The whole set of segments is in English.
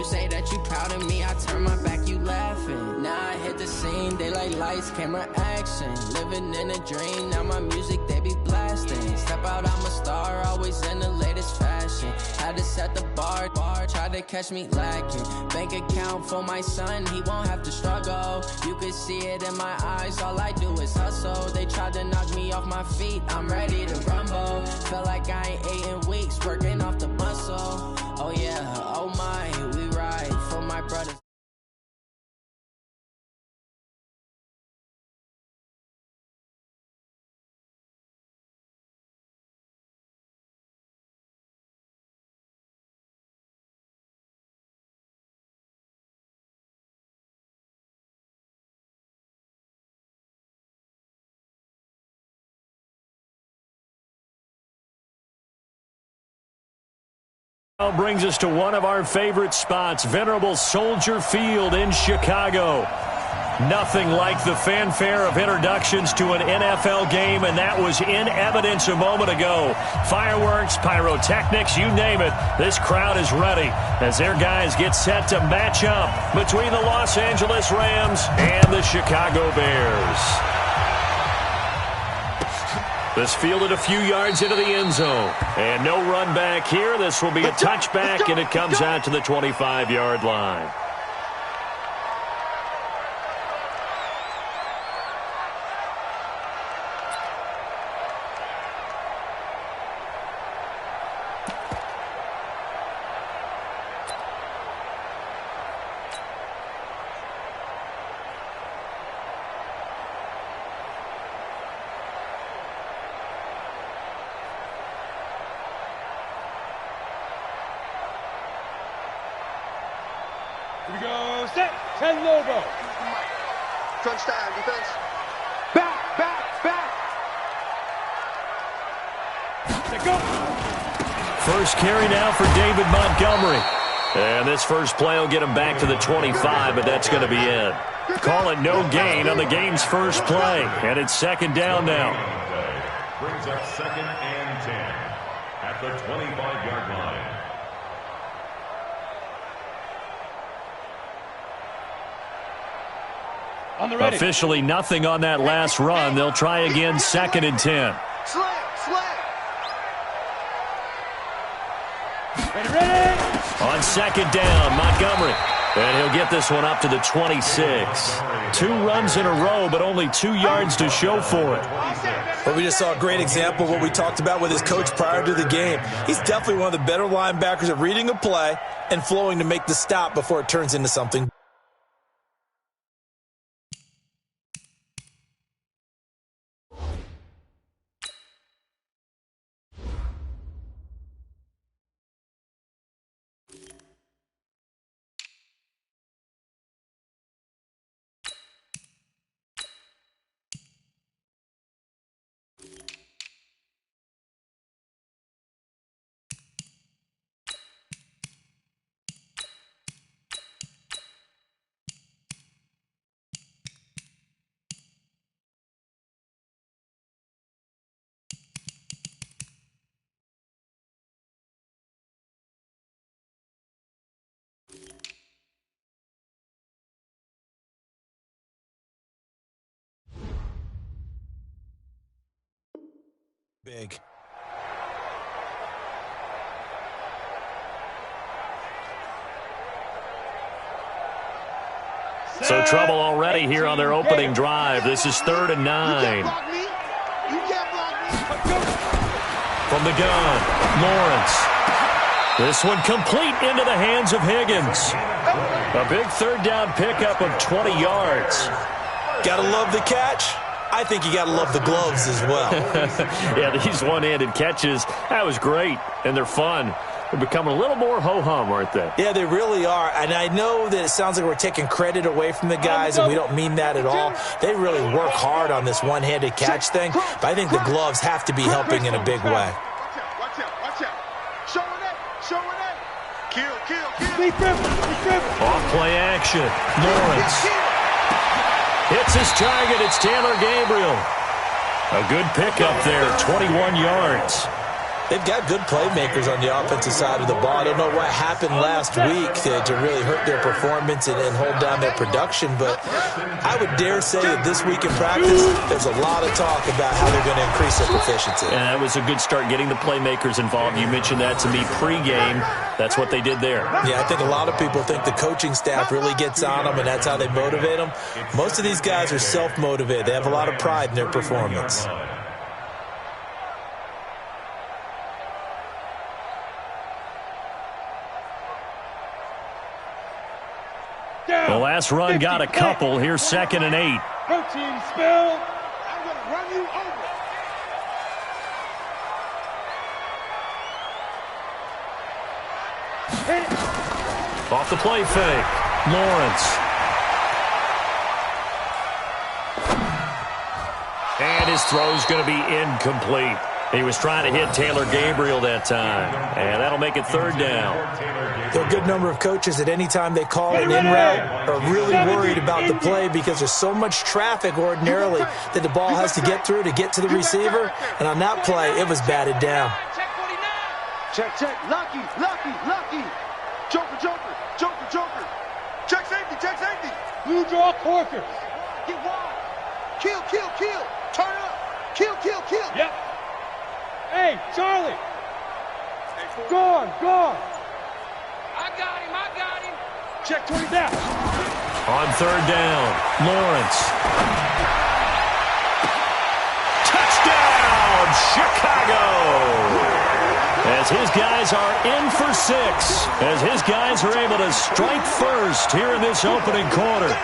You say that you proud of me, I turn my back, you laughing. Now I hit the scene, they like lights, camera, action. Living in a dream, now my music, they be blasting. Step out, I'm a star, always in the latest fashion. Had to set the bar, try to catch me lacking. Bank account for my son, he won't have to struggle. You could see it in my eyes, all I do is hustle. They tried to knock me off my feet, I'm ready to rumble. Felt like I ain't ate in weeks, working off the muscle. Oh yeah, oh my, we ride for my brothers. Brings us to one of our favorite spots, venerable Soldier Field in Chicago. Nothing like the fanfare of introductions to an NFL game, and that was in evidence a moment ago. Fireworks, pyrotechnics, you name it. This crowd is ready as their guys get set to match up between the Los Angeles Rams and the Chicago Bears. This fielded a few yards into the end zone. And no run back here. This will be a touchback, and it comes out to the 25-yard line. Here we go, set, 10 Lobo. Crunch down, defense. Back. Let go. First carry now for David Montgomery. And this first play will get him back to the 25, but that's going to be it. Call it no gain on the game's first play. And it's second down now. Brings up 2nd and 10 at the 25-yard line. Officially nothing on that last run. They'll try again, 2nd and 10. Ready. On 2nd down, Montgomery. And he'll get this one up to the 26. 2 runs in a row, but only 2 yards to show for it. But we just saw a great example of what we talked about with his coach prior to the game. He's definitely one of the better linebackers at reading a play and flowing to make the stop before it turns into something. Big. So trouble already here on their opening drive. This is 3rd and 9. From the gun, Lawrence. This one complete into the hands of Higgins. A big 3rd down pickup of 20 yards. Gotta love the catch. I think you got to love the gloves as well. Yeah, these one-handed catches, that was great, and they're fun. They're becoming a little more ho-hum, aren't they? Yeah, they really are, and I know that it sounds like we're taking credit away from the guys, and we don't mean that at all. They really work hard on this one-handed catch thing, but I think the gloves have to be helping in a big way. Watch out. Showing it. Kill. Off play action. Lawrence. Hits his target. It's Taylor Gabriel. A good pickup there, 21 yards. They've got good playmakers on the offensive side of the ball. I don't know what happened last week to really hurt their performance and hold down their production, but I would dare say that this week in practice, there's a lot of talk about how they're going to increase their proficiency. And that was a good start, getting the playmakers involved. You mentioned that to me pregame. That's what they did there. Yeah, I think a lot of people think the coaching staff really gets on them, and that's how they motivate them. Most of these guys are self-motivated. They have a lot of pride in their performance. The last run got a couple. Here's 2nd and 8. Protein spill. I'm going to run you over. Hit it. Off the play fake. Lawrence. And his throw's going to be incomplete. He was trying to hit Taylor Gabriel that time. And that'll make it 3rd down. There are a good number of coaches at any time they call an in route are really worried about the play because there's so much traffic ordinarily that the ball has to get through to get to the receiver. And on that play, it was batted down. Check, check. Lucky, lucky, lucky. Joker, joker, joker, joker. Check safety, check safety. Blue draw Corker. Get wide. Kill, kill, kill. Turn up. Kill, kill, kill. Yep. Hey, Charlie. Gone, gone. I got him. Check 20 down. On 3rd down, Lawrence. Touchdown, Chicago! As his guys are in for 6. As his guys are able to strike first here in this opening quarter.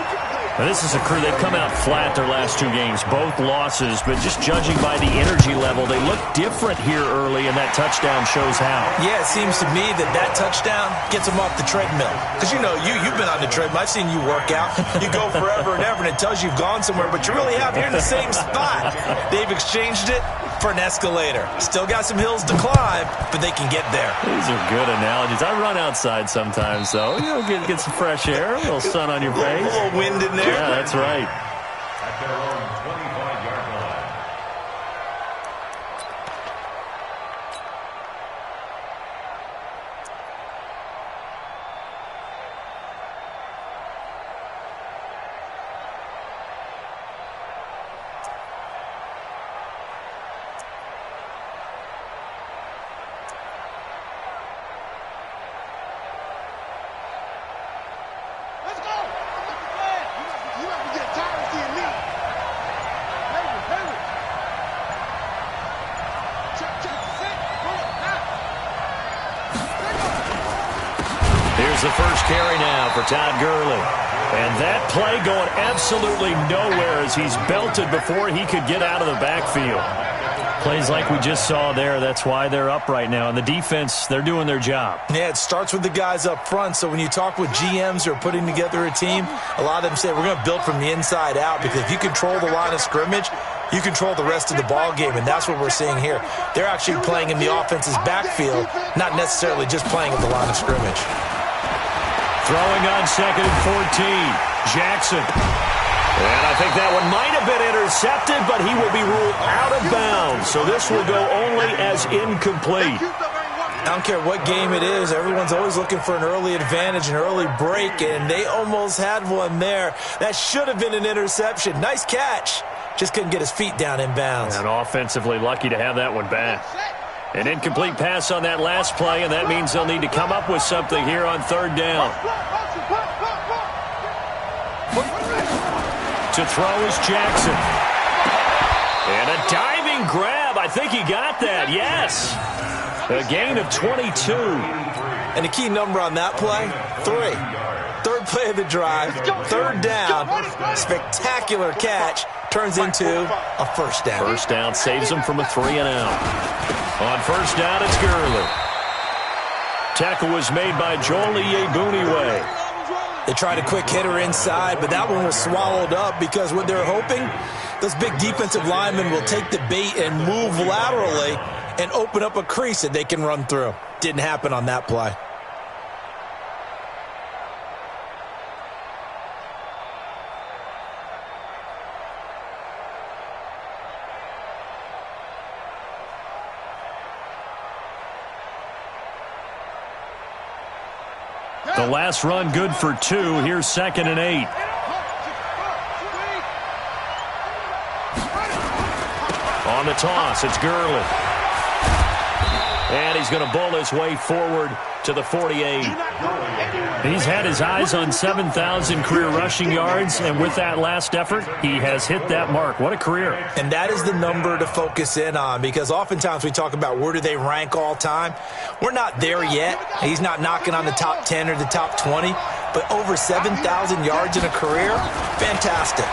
Now, this is a crew, they've come out flat their last 2 games, both losses, but just judging by the energy level, they look different here early, and that touchdown shows how. Yeah, it seems to me that touchdown gets them off the treadmill. Because, you know, you've been on the treadmill. I've seen you work out. You go forever and ever, and it tells you you've gone somewhere, but you really have. You're in the same spot. They've exchanged it for an escalator. Still got some hills to climb, but they can get there. These are good analogies. I run outside sometimes, so get some fresh air, a little sun on your face. A little wind in there. Yeah, that's right. At their own 25-yard line. Let's go. You have to get tired of seeing me. Henry. Check, check, set. Pull up, now. Here's the first carry now for Todd Gurley. And that play going absolutely nowhere as he's belted before he could get out of the backfield. Plays like we just saw there. That's why they're up right now. And the defense, they're doing their job. Yeah, it starts with the guys up front. So when you talk with GMs who are putting together a team, a lot of them say we're going to build from the inside out, because if you control the line of scrimmage, you control the rest of the ball game, and that's what we're seeing here. They're actually playing in the offense's backfield, not necessarily just playing at the line of scrimmage. Throwing on 2nd and 14, Jackson. And I think that one might have been intercepted, but he will be ruled out of bounds. So this will go only as incomplete. I don't care what game it is. Everyone's always looking for an early advantage, an early break, and they almost had one there. That should have been an interception. Nice catch. Just couldn't get his feet down in bounds. And offensively lucky to have that one back. An incomplete pass on that last play, and that means they'll need to come up with something here on 3rd down. To throw is Jackson. And a diving grab. I think he got that. Yes. A gain of 22. And the key number on that play, 3. 3rd play of the drive, 3rd down, spectacular catch, turns into a 1st down. 1st down saves them from a 3-and-out. On 1st down, it's Gurley. Tackle was made by Joel Iyiegbuniwe. They tried a quick hitter inside, but that one was swallowed up because what they're hoping, those big defensive linemen will take the bait and move laterally and open up a crease that they can run through. Didn't happen on that play. last run good for 2. Here's 2nd and 8. On the toss, it's Gurley. And he's going to bowl his way forward to the 48. He's had his eyes on 7,000 career rushing yards, and with that last effort, he has hit that mark. What a career. And that is the number to focus in on, because oftentimes we talk about where do they rank all time. We're not there yet. He's not knocking on the top 10 or the top 20, but over 7,000 yards in a career, fantastic.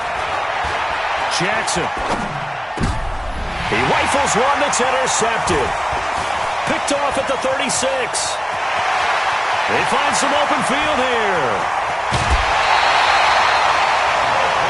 Jackson. He rifles one that's intercepted. Picked off at the 36. They find some open field here.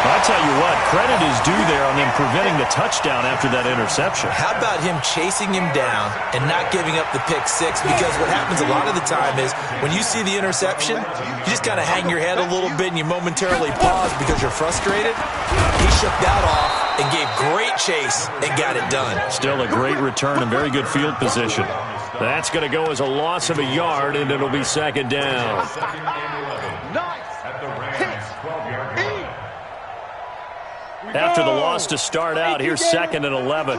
I tell you what, credit is due there on them preventing the touchdown after that interception. How about him chasing him down and not giving up the pick six? Because what happens a lot of the time is when you see the interception, you just kind of hang your head a little bit and you momentarily pause because you're frustrated. He shook that off and gave great chase and got it done. Still a great return and very good field position. That's going to go as a loss of a yard, and it'll be 2nd down. After the loss to start out, here's 2nd and 11.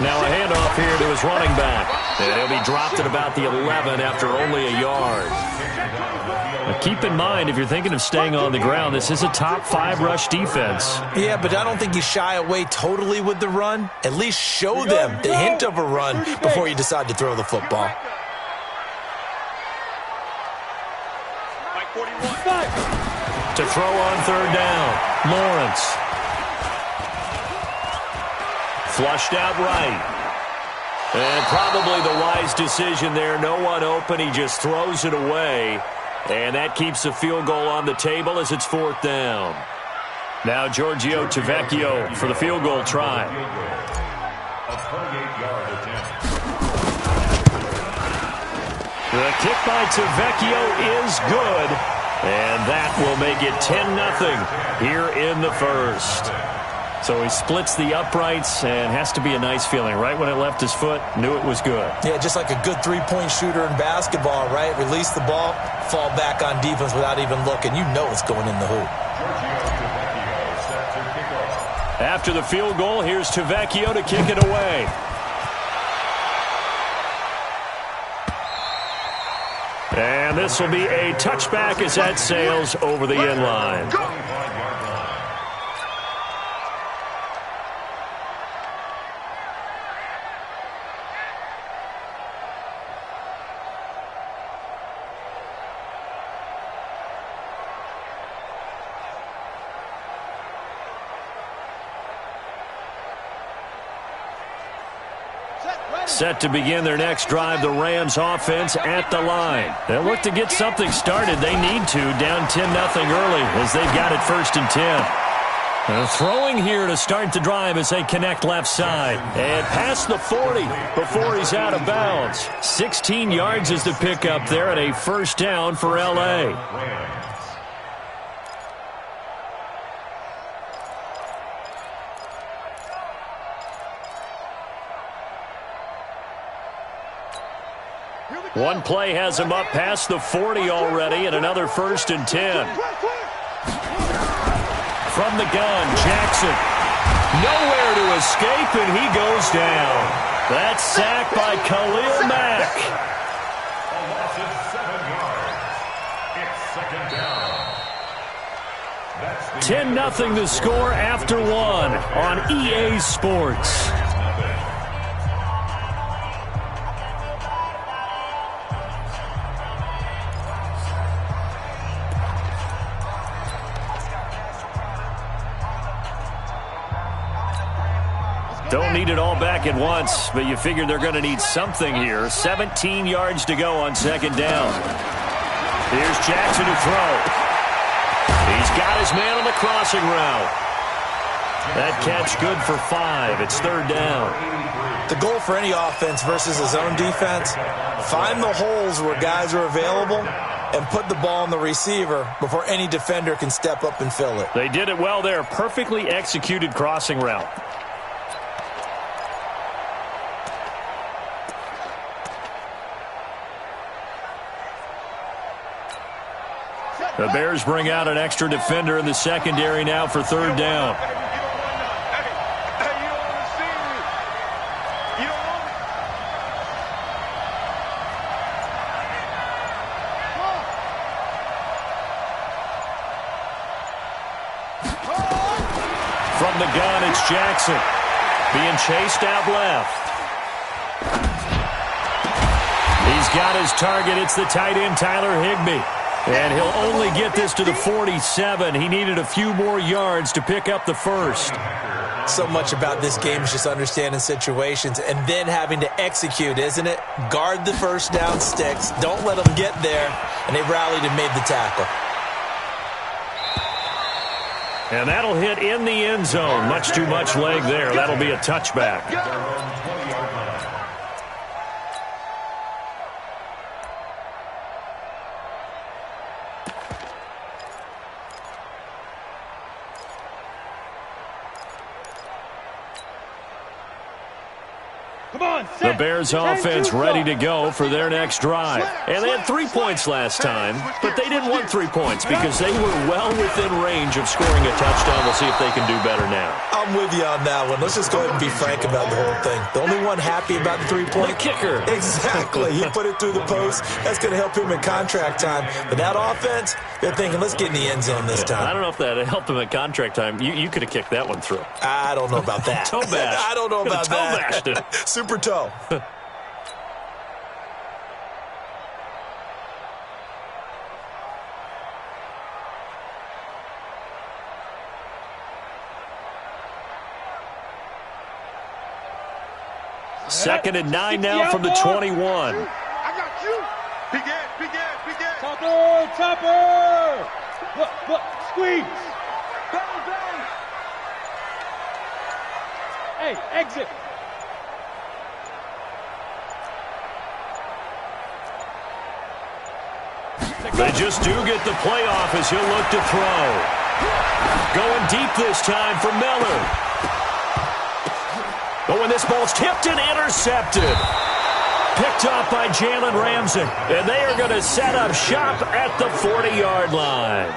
Now a handoff here to his running back. And he'll be dropped at about the 11 after only a yard. Now keep in mind, if you're thinking of staying on the ground, this is a top 5 rush defense. Yeah, but I don't think you shy away totally with the run. At least show them the hint of a run before you decide to throw the football. To throw on 3rd down, Lawrence. Flushed out right. And probably the wise decision there. No one open. He just throws it away. And that keeps the field goal on the table as it's 4th down. Now Giorgio Tavecchio for the field goal try. A 28-yard attempt. The kick by Tavecchio is good. And that will make it 10-0 here in the first. So he splits the uprights and has to be a nice feeling. Right when it left his foot, knew it was good. Yeah, just like a good three-point shooter in basketball, right? Release the ball, fall back on defense without even looking. You know it's going in the hoop. After the field goal, here's Tavecchio to kick it away. And this will be a touchback as that sails over the end line. Set to begin their next drive, the Rams offense at the line. They'll look to get something started. They need to, down 10-0 early as they've got it 1st and 10. Throwing here to start the drive as they connect left side. And past the 40 before he's out of bounds. 16 yards is the pickup there and a 1st down for L.A. One play has him up past the 40 already, and another 1st and 10. From the gun, Jackson. Nowhere to escape, and he goes down. That's sacked by Khalil Mack. A loss of 7 yards. It's 2nd down. 10-0 the score after 1 on EA Sports. Don't need it all back at once, but you figure they're going to need something here. 17 yards to go on 2nd down. Here's Jackson to throw. He's got his man on the crossing route. That catch good for 5. It's 3rd down. The goal for any offense versus his own defense, find the holes where guys are available and put the ball on the receiver before any defender can step up and fill it. They did it well there. Perfectly executed crossing route. The Bears bring out an extra defender in the secondary now for third down. From the gun, it's Jackson. Being chased out left. He's got his target. It's the tight end, Tyler Higbee. And he'll only get this to the 47. He needed a few more yards to pick up the first. So much about this game is just understanding situations and then having to execute, isn't it? Guard the first down sticks. Don't let them get there. And they rallied and made the tackle. And that'll hit in the end zone. Much too much leg there. That'll be a touchback. The Bears offense ready to go for their next drive. And they had 3 points last time, but they didn't want 3 points because they were well within range of scoring a touchdown. We'll see if they can do better now. I'm with you on that one. Let's just go ahead and be frank about the whole thing. The only one happy about the 3-point kicker. Exactly. He put it through the post. That's going to help him in contract time. But that offense, they're thinking, let's get in the end zone this time. I don't know if that helped him at contract time. You could have kicked that one through. I don't know about that. Toe bash. I don't know about that. Toe bashed it. Super toe. Second and 9 now from the 21. I got you. Begin. Topper. Look, squeeze. Bang. Hey, exit. They just do get the playoff as he'll look to throw. Going deep this time for Miller. But when this ball's tipped and intercepted. Picked off by Jalen Ramsey. And they are going to set up shop at the 40-yard line.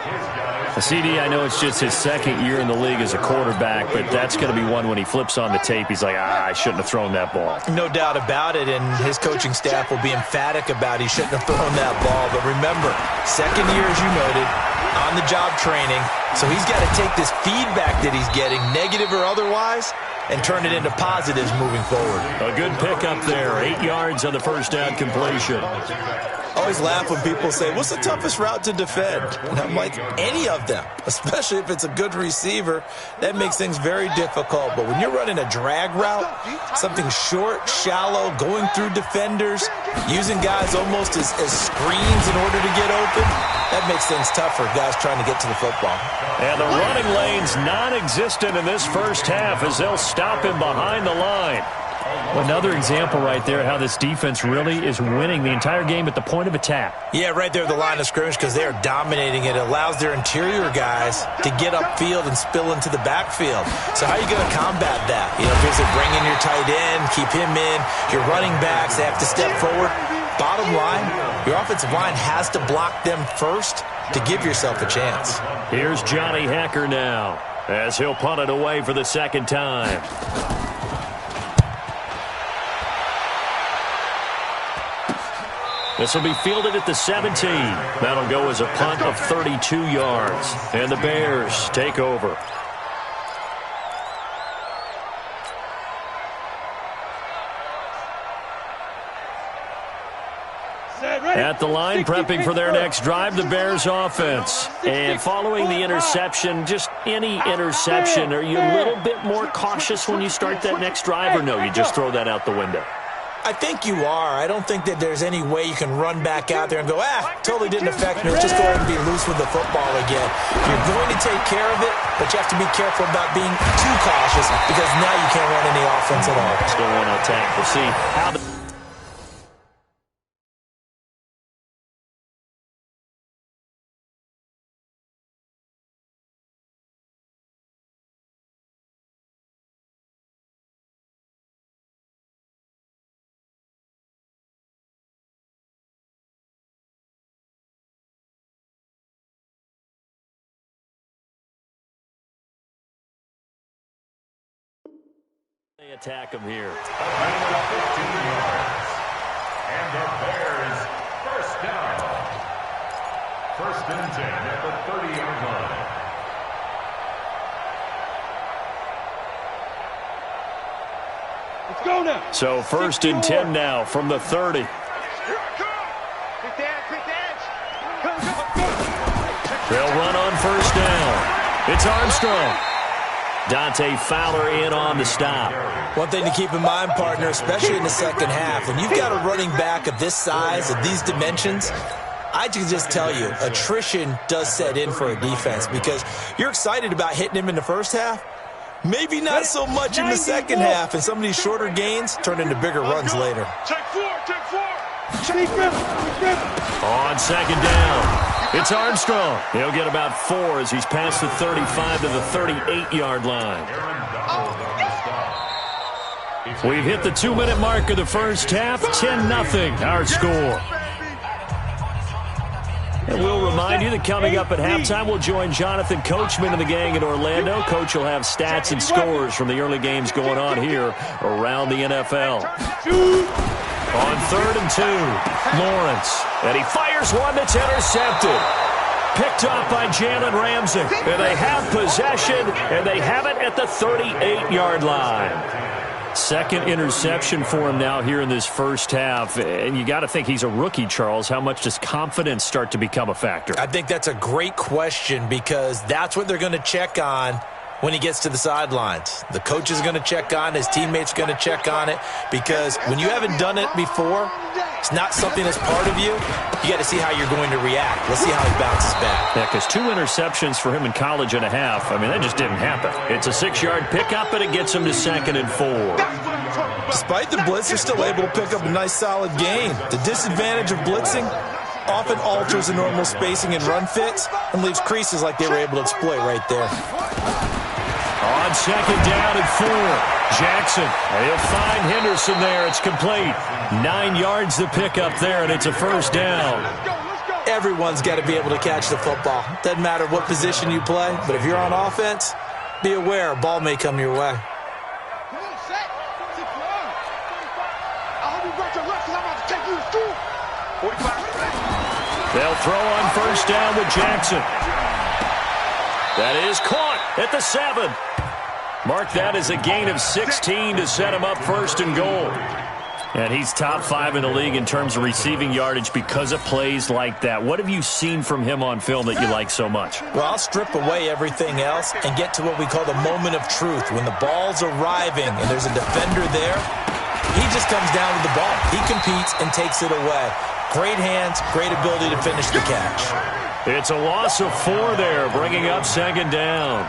CD, I know it's just his second year in the league as a quarterback, but that's going to be one when he flips on the tape. He's like, I shouldn't have thrown that ball. No doubt about it, and his coaching staff will be emphatic about he shouldn't have thrown that ball. But remember, second year, as you noted, on-the-job training. So he's got to take this feedback that he's getting, negative or otherwise, and turn it into positives moving forward. A good pickup there. 8 yards on the first down completion. I always laugh when people say, what's the toughest route to defend? And I'm like, any of them, especially if it's a good receiver. That makes things very difficult. But when you're running a drag route, something short, shallow, going through defenders, using guys almost as screens in order to get open, that makes things tough for guys trying to get to the football. And the running lane's non-existent in this first half as they'll stop him behind the line. Another example right there how this defense really is winning the entire game at the point of attack. Yeah, right there at the line of scrimmage because they are dominating it. It allows their interior guys to get upfield and spill into the backfield. So how are you going to combat that? You know, if you bring in your tight end, keep him in, your running backs, they have to step forward. Bottom line, your offensive line has to block them first to give yourself a chance. Here's Johnny Hecker now as he'll punt it away for the second time. This will be fielded at the 17. That'll go as a punt of 32 yards. And the Bears take over. At the line, prepping for their next drive, the Bears offense. And following the interception, just any interception, are you a little bit more cautious when you start that next drive, or no, you just throw that out the window? I think you are. I don't think that there's any way you can run back out there and go, totally didn't affect me. Let's just go ahead and be loose with the football again. You're going to take care of it, but you have to be careful about being too cautious because now you can't run any offense at all. Still want to attack. We'll see how the They attack him here. And the Bears first down. First and 10 at the 30-yard line. Let's go now. So first and 10 now from the 30. Here I come. Quick edge. They'll run on first down. It's Armstrong. Dante Fowler in on the stop. One thing to keep in mind, partner, especially in the second half, when you've got a running back of this size, of these dimensions, I can just tell you, attrition does set in for a defense because you're excited about hitting him in the first half. Maybe not so much in the second half, and some of these shorter gains turn into bigger runs later. Take four. On second down, it's Armstrong. He'll get about 4 as he's past the 35 to the 38-yard line. We've hit the 2-minute mark of the first half, 10-0 our score. And we'll remind you that coming up at halftime, we'll join Jonathan Coachman and the gang in Orlando. Coach will have stats and scores from the early games going on here around the NFL. On 3rd and 2, Lawrence. And he fires one that's intercepted. Picked off by Jalen Ramsey. And they have possession, and they have it at the 38-yard line. Second interception for him now here in this first half. And you got to think he's a rookie, Charles. How much does confidence start to become a factor? I think that's a great question because that's what they're going to check on when he gets to the sidelines. The coach is going to check on it. His teammates are going to check on it because when you haven't done it before, it's not something that's part of you. You got to see how you're going to react. Let's see how he bounces back. Yeah, because 2 interceptions for him in college and a half, I mean, that just didn't happen. It's a 6-yard pickup, and it gets him to 2nd and 4. Despite the blitz, they're still able to pick up a nice, solid gain. The disadvantage of blitzing often alters the normal spacing and run fits and leaves creases like they were able to exploit right there. On second down and 4, Jackson. He'll find Henderson there. It's complete. 9 yards to pick up there, and it's a first down. Everyone's got to be able to catch the football. Doesn't matter what position you play, but if you're on offense, be aware a ball may come your way. They'll throw on first down with Jackson. That is caught at the 7. Mark that as a gain of 16 to set him up first and goal. And he's top 5 in the league in terms of receiving yardage because of plays like that. What have you seen from him on film that you like so much? Well, I'll strip away everything else and get to what we call the moment of truth. When the ball's arriving and there's a defender there, he just comes down with the ball. He competes and takes it away. Great hands, great ability to finish the catch. It's a loss of 4 there, bringing up second down.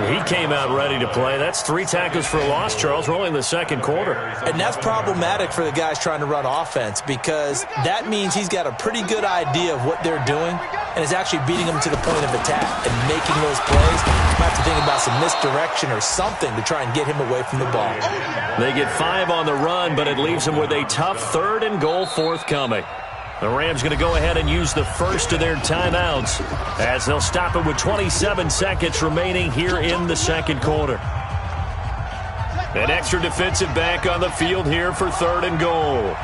He came out ready to play. That's 3 tackles for a loss, Charles. We're only in the second quarter. And that's problematic for the guys trying to run offense because that means he's got a pretty good idea of what they're doing and is actually beating them to the point of attack and making those plays. You might have to think about some misdirection or something to try and get him away from the ball. They get 5 on the run, but it leaves them with a tough 3rd and goal forthcoming. The Rams going to go ahead and use the first of their timeouts as they'll stop it with 27 seconds remaining here in the second quarter. An extra defensive back on the field here for 3rd and goal.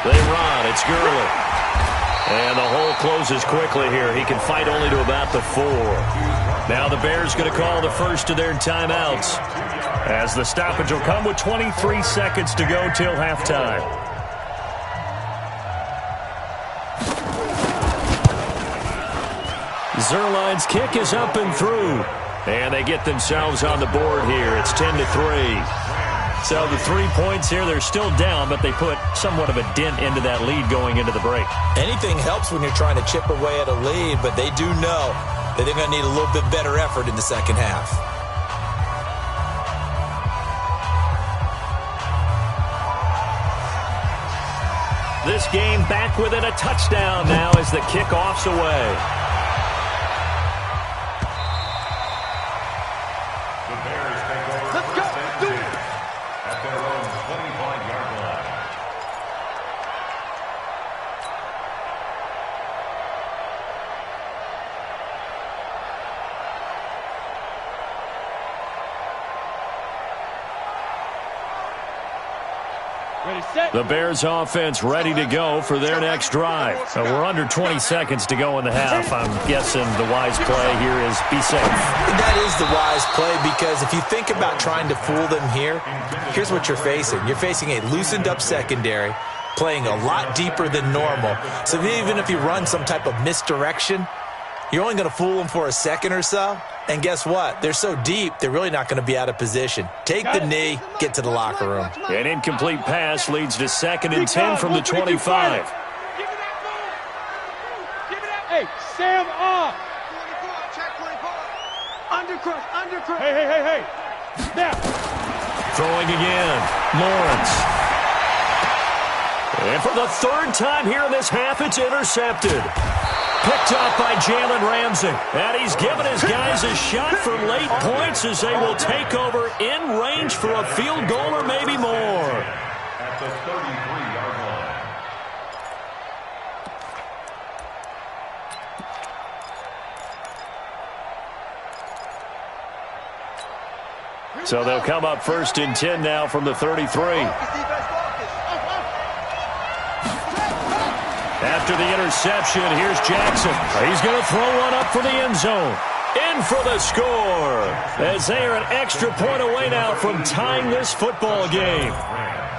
They run. It's Gurley. And the hole closes quickly here. He can fight only to about the 4. Now the Bears going to call the first of their timeouts as the stoppage will come with 23 seconds to go till halftime. Zerline's kick is up and through. And they get themselves on the board here. It's 10-3. So the 3 points here, they're still down, but they put somewhat of a dent into that lead going into the break. Anything helps when you're trying to chip away at a lead, but they do know that they're going to need a little bit better effort in the second half. This game back within a touchdown now as the kickoff's away. The Bears take over first and 10 at their own 25-yard line. The Bears offense ready to go for their next drive. We're under 20 seconds to go in the half. I'm guessing the wise play here is be safe. That is the wise play, because if you think about trying to fool them here, here's what you're facing. You're facing a loosened up secondary, playing a lot deeper than normal. So even if you run some type of misdirection, you're only going to fool them for a second or so. And guess what? They're so deep, they're really not going to be out of position. Take the knee, get to the locker room. An incomplete pass leads to 2nd and 10 from the 25. Hey, Sam off. 24, check 24. Undercrush. Hey. Now. Throwing again. Lawrence. And for the 3rd time here in this half, it's intercepted. Picked up by Jalen Ramsey. And he's given his guys a shot for late points as they will take over in range for a field goal or maybe more. At the 33-yard line. So they'll come up 1st and 10 now from the 33. After the interception, here's Jackson. He's going to throw one up for the end zone. In for the score, as they are an extra point away now from tying this football game.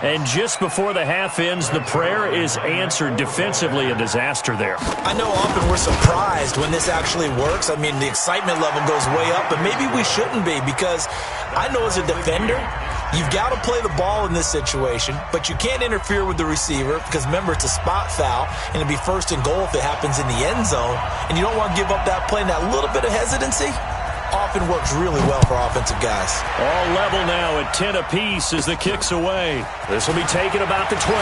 And just before the half ends, the prayer is answered defensively. A disaster there. I know often we're surprised when this actually works. I mean, the excitement level goes way up, but maybe we shouldn't be, because I know as a defender, you've got to play the ball in this situation, but you can't interfere with the receiver because, remember, it's a spot foul, and it'll be 1st and goal if it happens in the end zone, and you don't want to give up that play. And that little bit of hesitancy often works really well for offensive guys. All level now at 10 apiece as the kick's away. This will be taken about the 12.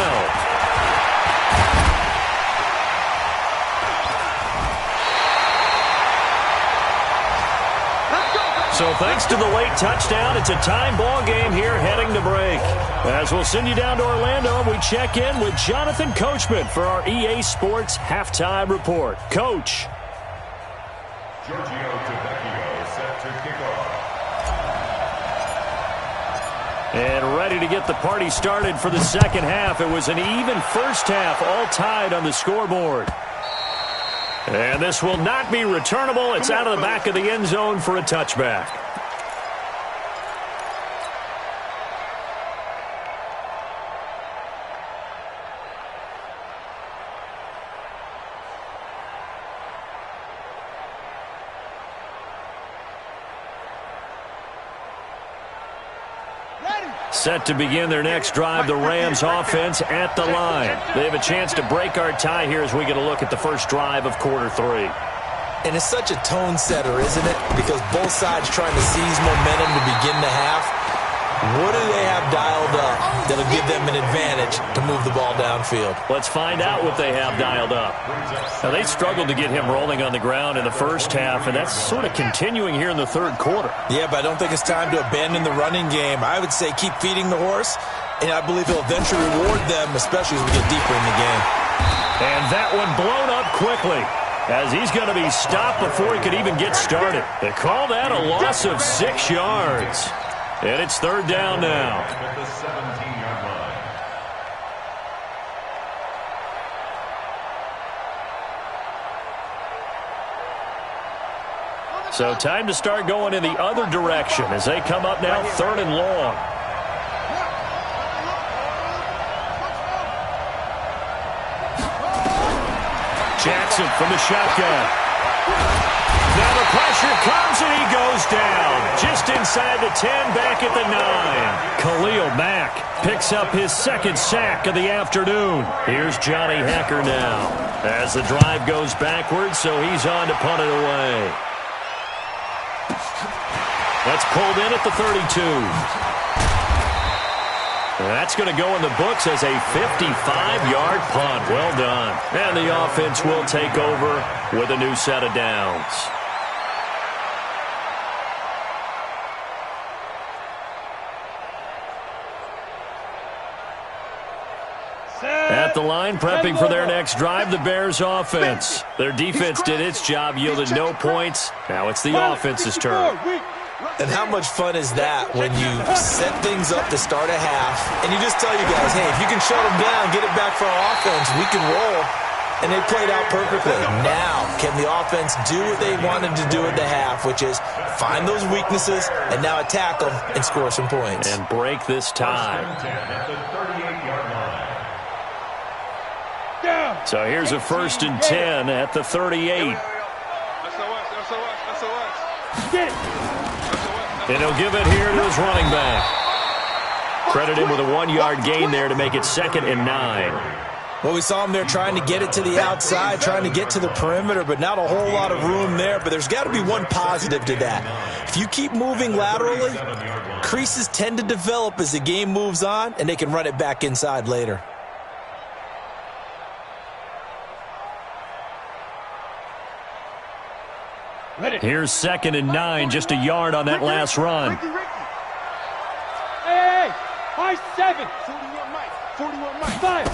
So thanks to the late touchdown, it's a time ball game here heading to break. As we'll send you down to Orlando, and we check in with Jonathan Coachman for our EA Sports Halftime Report. Coach. Giorgio Tavecchio set to kick off. And ready to get the party started for the second half. It was an even first half, all tied on the scoreboard. And this will not be returnable. It's out of the back of the end zone for a touchback. Set to begin their next drive, the Rams offense at the line. They have a chance to break our tie here as we get a look at the first drive of quarter 3. And it's such a tone setter, isn't it? Because both sides trying to seize momentum to begin the half. What do they have dialed up that'll give them an advantage to move the ball downfield? Let's find out what they have dialed up. Now, they struggled to get him rolling on the ground in the first half, and that's sort of continuing here in the third quarter. Yeah, but I don't think it's time to abandon the running game. I would say keep feeding the horse, and I believe he'll eventually reward them, especially as we get deeper in the game. And that one blown up quickly, as he's going to be stopped before he could even get started. They call that a loss of 6 yards. And it's third down now. At the 17-yard line. So time to start going in the other direction as they come up now 3rd and long. Jackson from the shotgun. Now the pressure comes and he goes down. Just inside the 10, back at the 9. Khalil Mack picks up his 2nd sack of the afternoon. Here's Johnny Hecker now as the drive goes backwards, so he's on to punt it away. That's pulled in at the 32. That's going to go in the books as a 55-yard punt. Well done. And the offense will take over with a new set of downs. At the line, prepping for their next drive, the Bears offense. Their defense did its job, yielded no points. Now it's the offense's turn. And how much fun is that when you set things up to start a half, and you just tell you guys, hey, if you can shut them down, get it back for our offense, we can roll. And they played out perfectly. Now, can the offense do what they wanted to do at the half, which is find those weaknesses and now attack them and score some points. And break this tie. So here's a 1st and 10 at the 38. And he'll give it here to his running back. Credit him with a 1-yard gain there to make it 2nd and 9. Well, we saw him there trying to get it to the outside, trying to get to the perimeter, but not a whole lot of room there. But there's got to be one positive to that. If you keep moving laterally, creases tend to develop as the game moves on, and they can run it back inside later. Here's 2nd and 9, just a yard on that last run. Hey, high 7. 41 Mike. 5.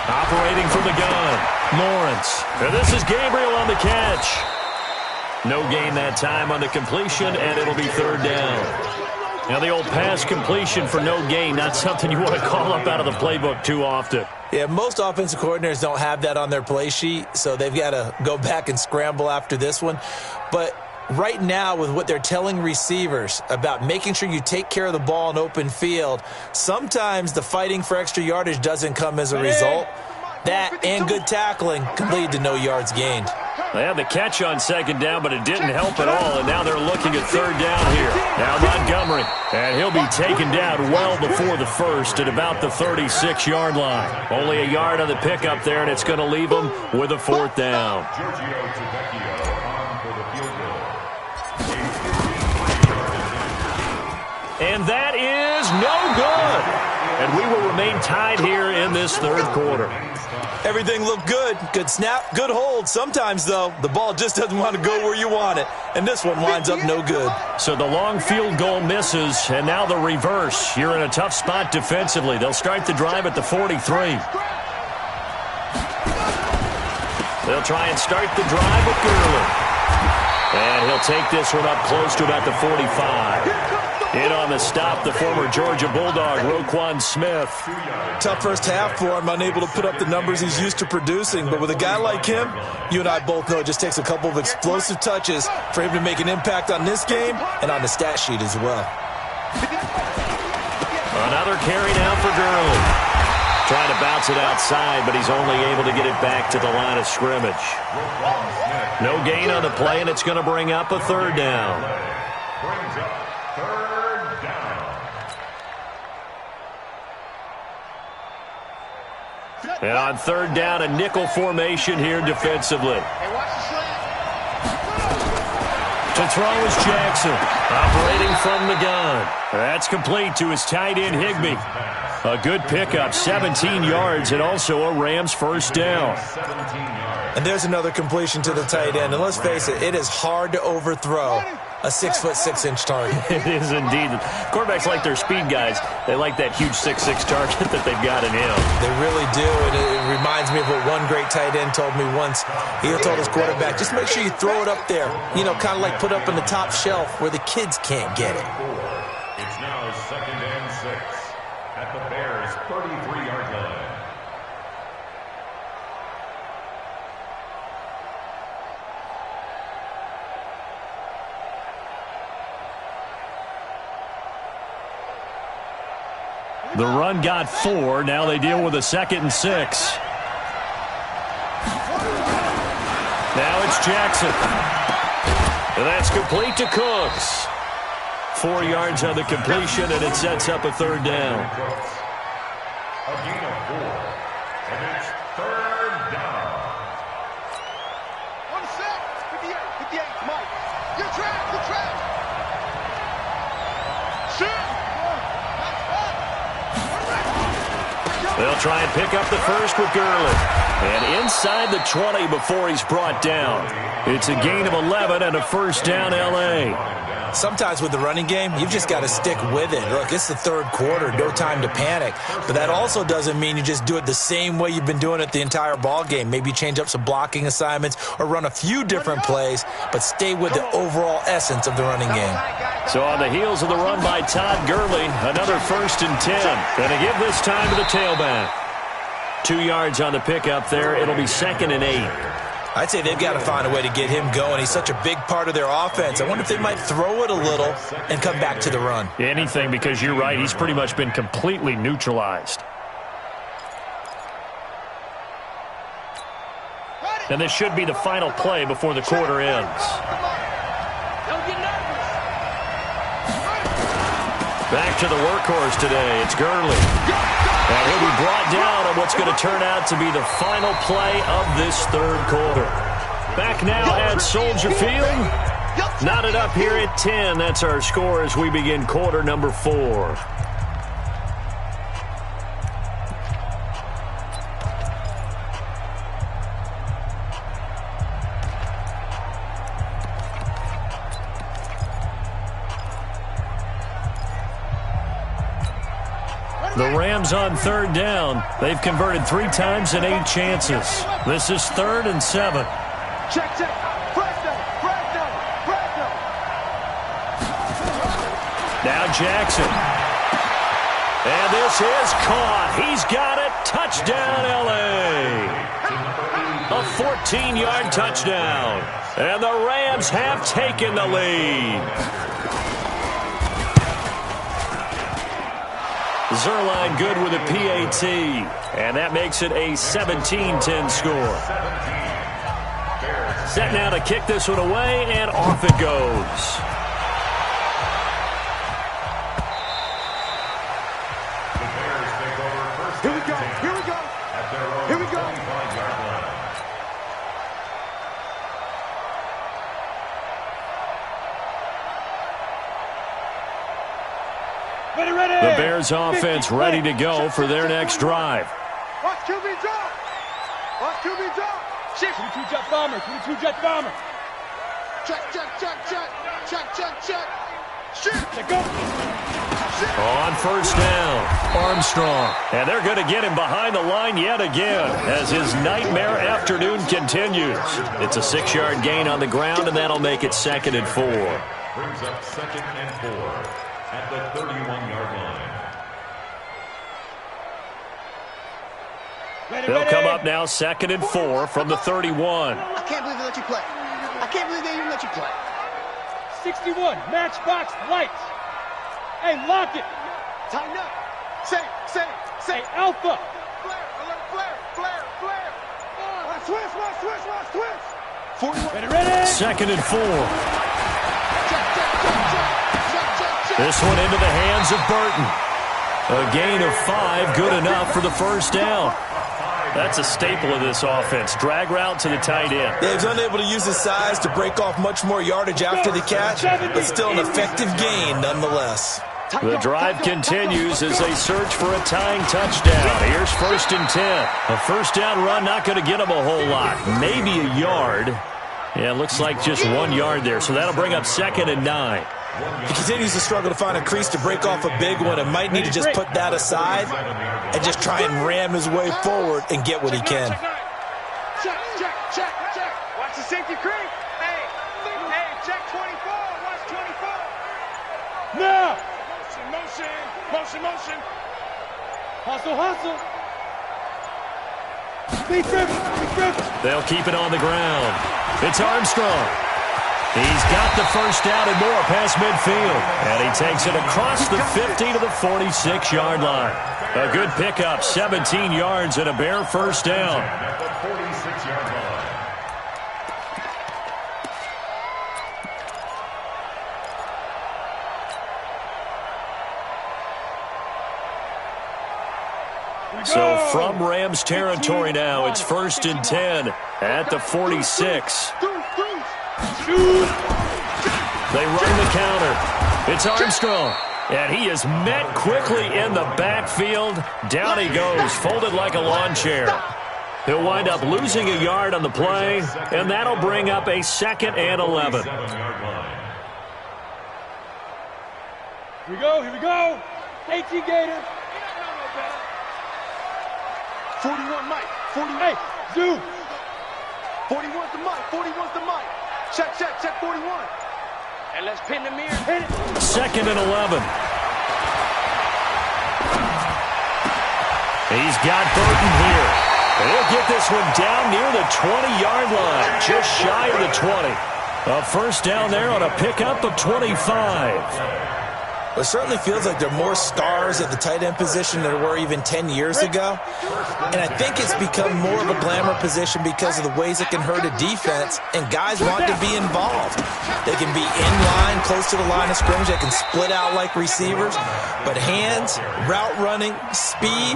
Operating from the gun, Lawrence. And this is Gabriel on the catch. No gain that time on the completion, and it'll be 3rd down. Now the old pass completion for no gain, not something you want to call up out of the playbook too often. Yeah, most offensive coordinators don't have that on their play sheet, so they've got to go back and scramble after this one. But right now, with what they're telling receivers about making sure you take care of the ball in open field, sometimes the fighting for extra yardage doesn't come as a result. That and good tackling can lead to no yards gained. They had the catch on 2nd down, but it didn't help at all, and now they're looking at 3rd down here. Now Montgomery, and he'll be taken down well before the 1st at about the 36-yard line. Only a yard on the pickup there, and it's going to leave them with a 4th down. And that is no good. And we will remain tied here in this 3rd quarter. Everything looked good. Good snap, good hold. Sometimes, though, the ball just doesn't want to go where you want it. And this one winds up no good. So the long field goal misses, and now the reverse. You're in a tough spot defensively. They'll start the drive at the 43. They'll try and start the drive with Gurley. And he'll take this one up close to about the 45. In on the stop, the former Georgia Bulldog, Roquan Smith. Tough first half for him, unable to put up the numbers he's used to producing. But with a guy like him, you and I both know it just takes a couple of explosive touches for him to make an impact on this game and on the stat sheet as well. Another carry now for Gurley. Trying to bounce it outside, but he's only able to get it back to the line of scrimmage. No gain on the play, and it's going to bring up a 3rd down. And on 3rd down, a nickel formation here defensively. To throw is Jackson, operating from the gun. That's complete to his tight end, Higbee. A good pickup, 17 yards, and also a Rams 1st down. And there's another completion to the tight end. And let's face it is hard to overthrow a 6'6" target. It is indeed. Quarterbacks like their speed guys. They like that huge 6'6" target that they've got in him. They really do, and it reminds me of what one great tight end told me once. He told his quarterback, just make sure you throw it up there, kind of like put up on the top shelf where the kids can't get it. It's now 2nd and 6 at the Bears' 33-yard line. The run got 4. Now they deal with a 2nd and 6. Now it's Jackson. And that's complete to Cooks. 4 yards on the completion, and it sets up a 3rd down. A gain of 4. And it's 3rd down. 1 sec. 58, Mike. Good track. Shoot. They'll try and pick up the 1st with Gurley. And inside the 20 before he's brought down. It's a gain of 11 and a 1st down, L.A. Sometimes with the running game, you've just got to stick with it. Look, it's the third quarter, no time to panic. But that also doesn't mean you just do it the same way you've been doing it the entire ball game. Maybe change up some blocking assignments or run a few different plays, but stay with the overall essence of the running game. So on the heels of the run by Todd Gurley, another 1st and 10. Going to give this time to the tailback. 2 yards on the pickup there. It'll be 2nd and 8. I'd say they've got to find a way to get him going. He's such a big part of their offense. I wonder if they might throw it a little and come back to the run. Anything, because you're right. He's pretty much been completely neutralized. And this should be the final play before the quarter ends. Back to the workhorse today. It's Gurley. And he'll be brought down on what's going to turn out to be the final play of this third quarter. Back now at Soldier Field. Knotted up here at 10. That's our score as we begin quarter number 4. The Rams on 3rd down. They've converted 3 times in 8 chances. This is 3rd and 7. Check, check. Press down. Now Jackson. And this is caught. He's got it. Touchdown, L.A. A 14-yard touchdown. And the Rams have taken the lead. Zerline good with a PAT, and that makes it a 17-10 score. Set now to kick this one away, and off it goes. Here we go. Here we go. The Bears offense ready to go for their next drive. Watch QB drop. Watch QB drop. Shift. 22 jet bomber. 22 jet bomber. Check. Shift. Check go. On 1st down, Armstrong. And they're going to get him behind the line yet again as his nightmare afternoon continues. It's a 6-yard gain on the ground, and that'll make it 2nd and 4. Brings up 2nd and 4 at the 31-yard line. They'll come up now 2nd and 4 from the 31. I can't believe they let you play. I can't believe they even let you play. 61. Matchbox lights. Hey, lock it. Tighten up. Say. Hey, Alpha. Flare. Watch twist. 41. Ready. 2nd and 4. This one into the hands of Burton. A gain of 5, good enough for the 1st down. That's a staple of this offense. Drag route to the tight end. Yeah, he's unable to use his size to break off much more yardage after the catch, but still an effective gain nonetheless. The drive continues as they search for a tying touchdown. Here's 1st and 10. A 1st down run not going to get him a whole lot. Maybe a yard. Yeah, it looks like just 1 yard there, so that'll bring up 2nd and 9. He continues to struggle to find a crease to break off a big one and might need to just put that aside and just try and ram his way forward and get what he can. Check. Watch the safety creep. Hey, check 24. Watch 24. Now. Motion. Hustle. Speed drift. They'll keep it on the ground. It's Armstrong. He's got the 1st down and more past midfield. And he takes it across the 50 to the 46-yard line. A good pickup, 17 yards and a bare 1st down. At the 46-yard line. So from Rams territory now, it's 1st and 10 at the 46. They run the counter. It's Armstrong. And he is met quickly in the backfield. Down he goes, folded like a lawn chair. He'll wind up losing a yard on the play, and that'll bring up a 2nd and 11. Here we go, here we go. AT Gator. 41 Mike. 40. Hey, Zoo. 41's the Mike. 41's the Mike. Check, 41. And let's pin the mirror. Hit it. 2nd and 11. He's got Burton here. And he'll get this one down near the 20-yard line, just shy of the 20. A first down there on a pickup of 25. It certainly feels like there are more stars at the tight end position than there were even 10 years ago. And I think it's become more of a glamour position because of the ways it can hurt a defense, and guys want to be involved. They can be in line, close to the line of scrimmage. They can split out like receivers. But hands, route running, speed,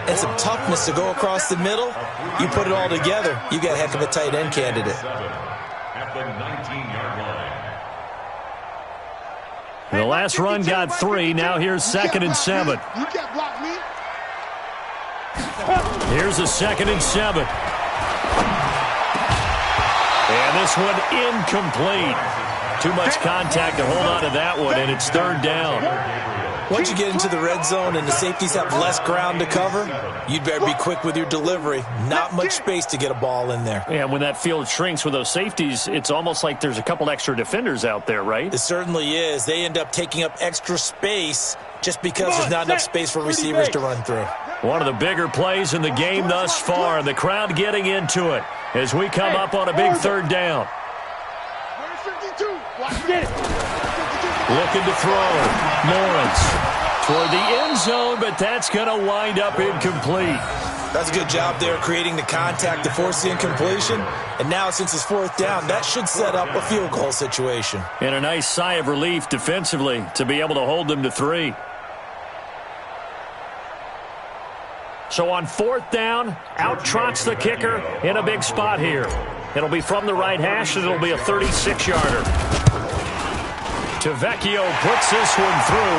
and some toughness to go across the middle, you put it all together, you got a heck of a tight end candidate. At the 19-yard line. The last run got 3. Now here's 2nd and 7. You can't block me. Here's a 2nd and 7. And this one incomplete. Too much contact to hold on to that one, and it's 3rd down. Once you get into the red zone and the safeties have less ground to cover, you'd better be quick with your delivery. Not much space to get a ball in there. Yeah, when that field shrinks with those safeties, it's almost like there's a couple extra defenders out there, right? It certainly is. They end up taking up extra space just because there's not enough space for receivers to run through. One of the bigger plays in the game thus far, and the crowd getting into it as we come up on a big 3rd down. Get it. Looking to throw. Lawrence toward the end zone, but that's going to wind up incomplete. That's a good job there creating the contact to force the incompletion. And now since it's 4th down, that should set up a field goal situation. And a nice sigh of relief defensively to be able to hold them to 3. So on 4th down, out trots the kicker in a big spot here. It'll be from the right hash, and it'll be a 36-yarder. Tavecchio puts this one through,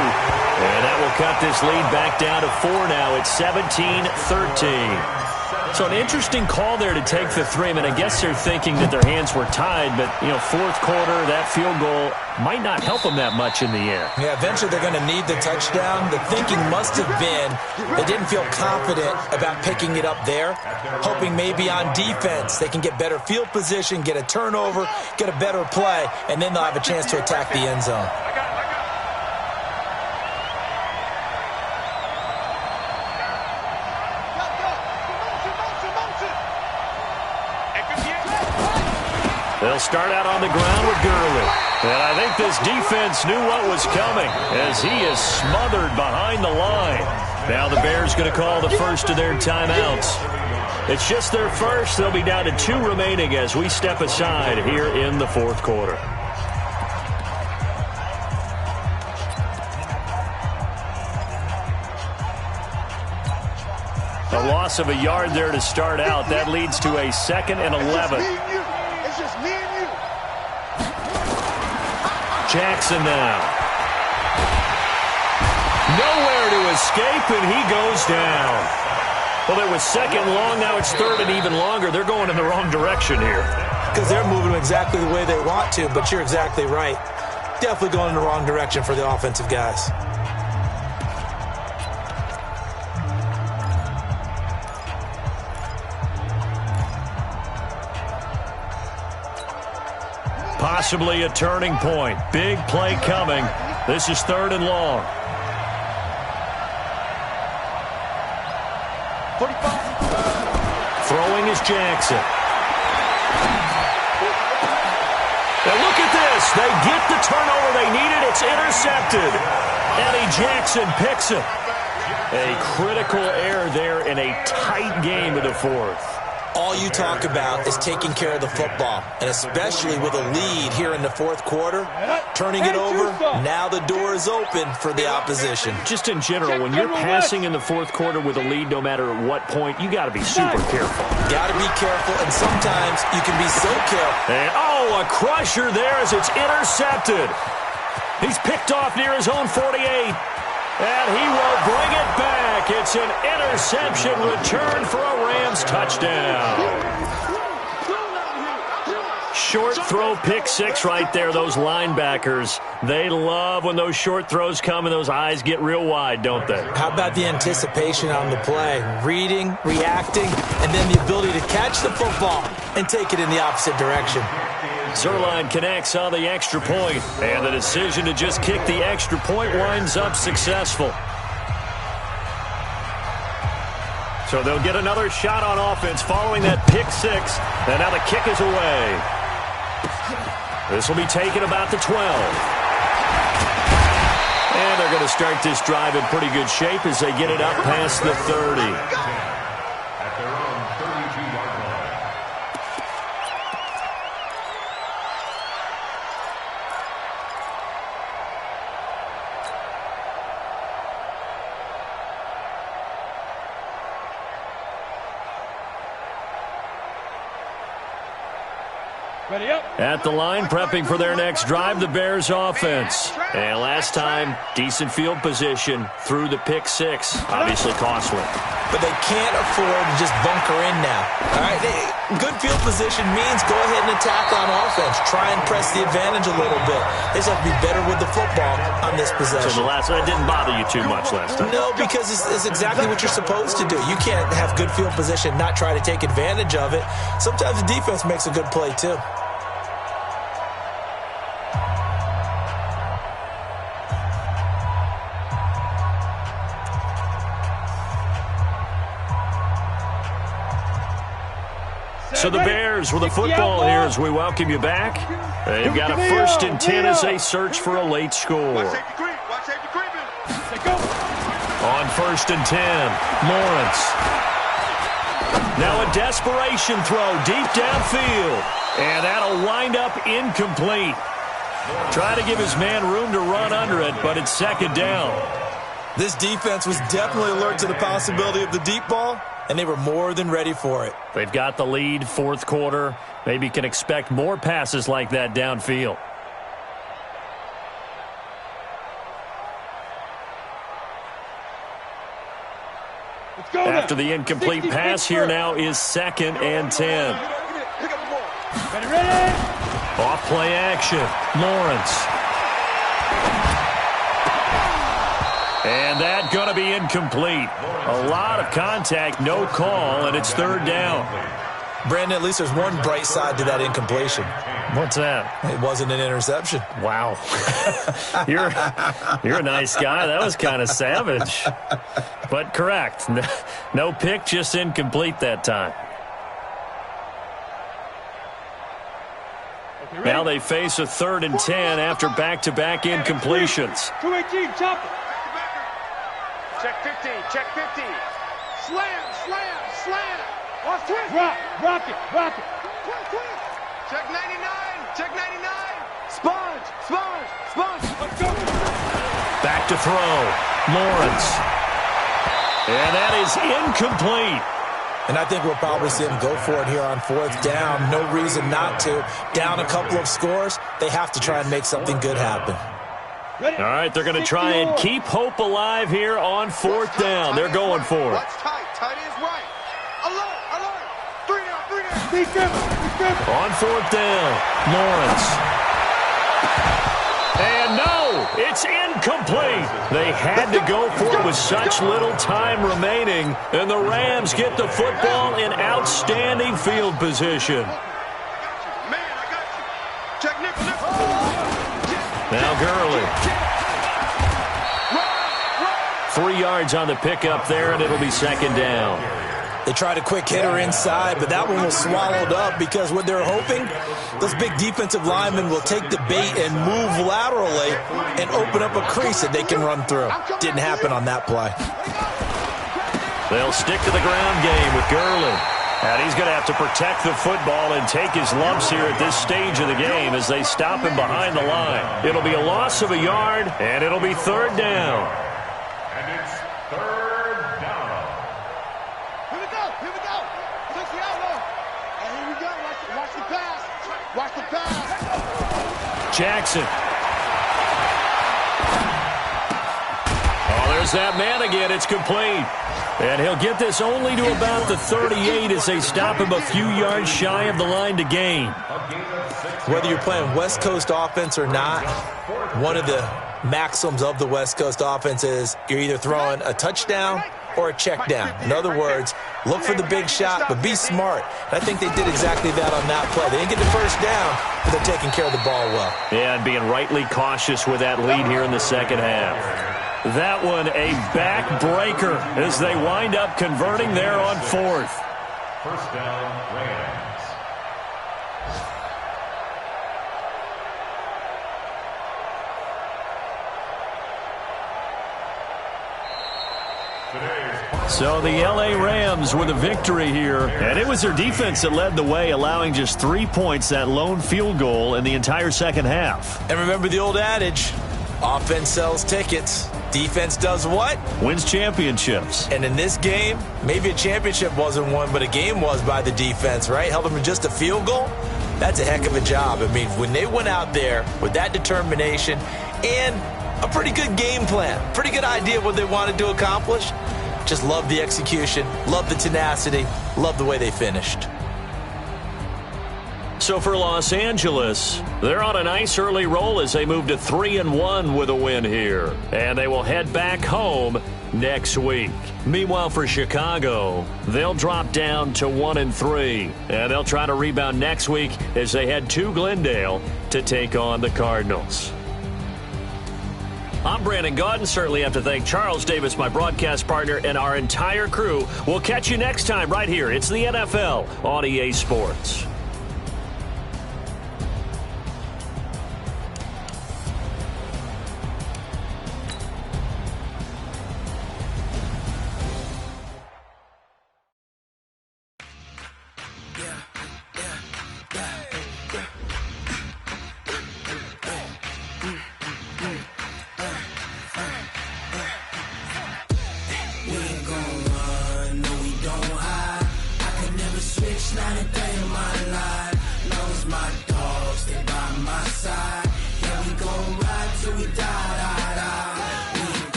and that will cut this lead back down to 4 now. It's 17-13. So an interesting call there to take the 3. I mean, I guess they're thinking that their hands were tied, but, 4th quarter, that field goal might not help them that much in the air. Yeah, eventually they're going to need the touchdown. The thinking must have been they didn't feel confident about picking it up there, hoping maybe on defense they can get better field position, get a turnover, get a better play, and then they'll have a chance to attack the end zone. They'll start out on the ground with Gurley. And I think this defense knew what was coming as he is smothered behind the line. Now the Bears going to call the first of their timeouts. It's just their first. They'll be down to 2 remaining as we step aside here in the 4th quarter. A loss of a yard there to start out. That leads to a 2nd and 11. It's just me and you. Jackson now. Nowhere to escape, and he goes down. Well, it was 2nd long, now it's 3rd and even longer. They're going in the wrong direction here. Because they're moving exactly the way they want to, but you're exactly right. Definitely going in the wrong direction for the offensive guys. Possibly a turning point. Big play coming. This is 3rd and long. 45. Throwing is Jackson. Now look at this. They get the turnover they needed. It's intercepted. Eddie Jackson picks it. A critical error there in a tight game of the 4th. All you talk about is taking care of the football, and especially with a lead here in the 4th quarter, turning it over, now the door is open for the opposition. Just in general, when you're passing in the 4th quarter with a lead, no matter at what point, you got to be super careful. Got to be careful, and sometimes you can be so careful. And, a crusher there as it's intercepted. He's picked off near his own 48. And he will bring it back. It's an interception return for a Rams touchdown. Short throw pick six right there, those linebackers. They love when those short throws come and those eyes get real wide, don't they? How about the anticipation on the play? Reading, reacting, and then the ability to catch the football and take it in the opposite direction. Zerline connects on the extra point, and the decision to just kick the extra point winds up successful. So they'll get another shot on offense following that pick six, and now the kick is away. This will be taken about the 12. And they're going to start this drive in pretty good shape as they get it up past the 30. At their own 32-yard line. Ready up. At the line, prepping for their next drive, the Bears offense. And last time, decent field position through the pick six. Obviously costly. But they can't afford to just bunker in now. All right, good field position means go ahead and attack on offense. Try and press the advantage a little bit. They just have to be better with the football on this possession. So the last one didn't bother you too much last time. No, because it's exactly what you're supposed to do. You can't have good field position, not try to take advantage of it. Sometimes the defense makes a good play, too. So the Bears with the football here as we welcome you back. They've got a 1st and 10 as they search for a late score. Watch safety creeping. On 1st and 10, Lawrence. Now a desperation throw deep downfield. And that'll wind up incomplete. Try to give his man room to run under it, but it's 2nd down. This defense was definitely alert to the possibility of the deep ball, and they were more than ready for it. They've got the lead, 4th quarter. Maybe can expect more passes like that downfield. After the incomplete pass, here now is 2nd and 10. Ready. Off play action, Lawrence. And that going to be incomplete. A lot of contact, no call, and it's 3rd down. Brandon, at least there's one bright side to that incompletion. What's that? It wasn't an interception. Wow. You're a nice guy. That was kind of savage. But correct. No pick, just incomplete that time. Now they face a 3rd and 10 after back-to-back incompletions. 218, chop it. Check 15, check 15. Slam, slam, slam. Watch twist. Rock it. Check 99, check 99. Sponge. Let's go. Back to throw. Lawrence. And that is incomplete. And I think we'll probably see them go for it here on 4th down. No reason not to. Down a couple of scores, they have to try and make something good happen. Ready. All right, they're going to try and keep hope alive here on 4th down. They're going for it. Watch tight. Tight is right. Alert. 3 down. Be careful. On 4th down, Lawrence. And no, it's incomplete. They had to go for it with such little time remaining, and the Rams get the football in outstanding field position. Man, I got you. Check nickel. Now Gurley. 3 yards on the pickup there, and it'll be 2nd down. They tried a quick hitter inside, but that one was swallowed up because what they're hoping, those big defensive linemen will take the bait and move laterally and open up a crease that they can run through. Didn't happen on that play. They'll stick to the ground game with Gurley. And he's going to have to protect the football and take his lumps here at this stage of the game as they stop him behind the line. It'll be a loss of a yard, and it'll be 3rd down. And it's 3rd down. Here we go. Touch the outlaw. And here we go. Watch the pass. Watch the pass. Jackson. Oh, there's that man again. It's complete. And he'll get this only to about the 38 as they stop him a few yards shy of the line to gain. Whether you're playing West Coast offense or not, one of the maxims of the West Coast offense is you're either throwing a touchdown or a check down. In other words, look for the big shot, but be smart. And I think they did exactly that on that play. They didn't get the first down, but they're taking care of the ball well. Yeah, and being rightly cautious with that lead here in the second half. That one a backbreaker as they wind up converting there on fourth. First down, Rams. So the L.A. Rams with a victory here, and it was their defense that led the way, allowing just 3 points, that lone field goal in the entire second half. And remember the old adage, offense sells tickets. Defense does what? Wins championships. And in this game, maybe a championship wasn't won, but a game was by the defense, right? Held them to just a field goal. That's a heck of a job. I mean, when they went out there with that determination and a pretty good game plan, pretty good idea of what they wanted to accomplish, just love the execution, love the tenacity, love the way they finished. So for Los Angeles, they're on a nice early roll as they move to 3-1 with a win here. And they will head back home next week. Meanwhile, for Chicago, they'll drop down to 1-3. And they'll try to rebound next week as they head to Glendale to take on the Cardinals. I'm Brandon Gaudin. Certainly have to thank Charles Davis, my broadcast partner, and our entire crew. We'll catch you next time right here. It's the NFL on EA Sports.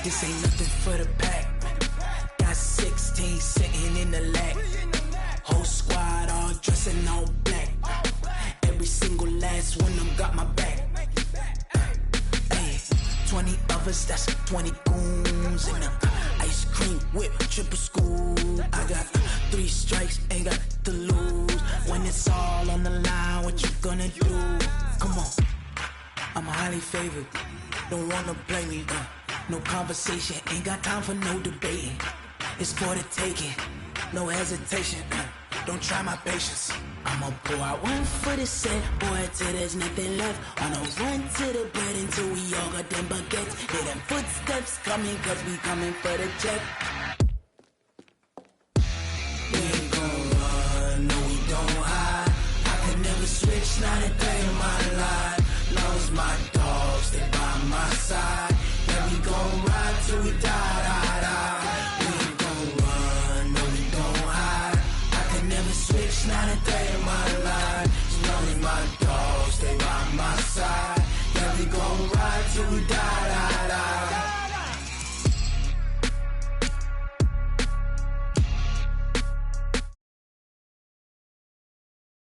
This ain't nothing for the pack. Got 16 sitting in the lap. Whole squad all dressing all black. Every single last one of them got my back. Hey, 20 of us, that's 20 goons. And ice cream whip, triple scoop. I got 3 strikes, ain't got to lose. When it's all on the line, what you gonna do? Come on, I'm highly favored. Don't wanna play me, no conversation, ain't got time for no debating. It's for the taking, no hesitation. Don't try my patience. I'ma pull out one for the set, boy, till there's nothing left. On a run to the bed until we all got them baguettes. Hear them footsteps coming, cause we coming for the check. We ain't gon' run, no we don't hide. I can never switch, not a day.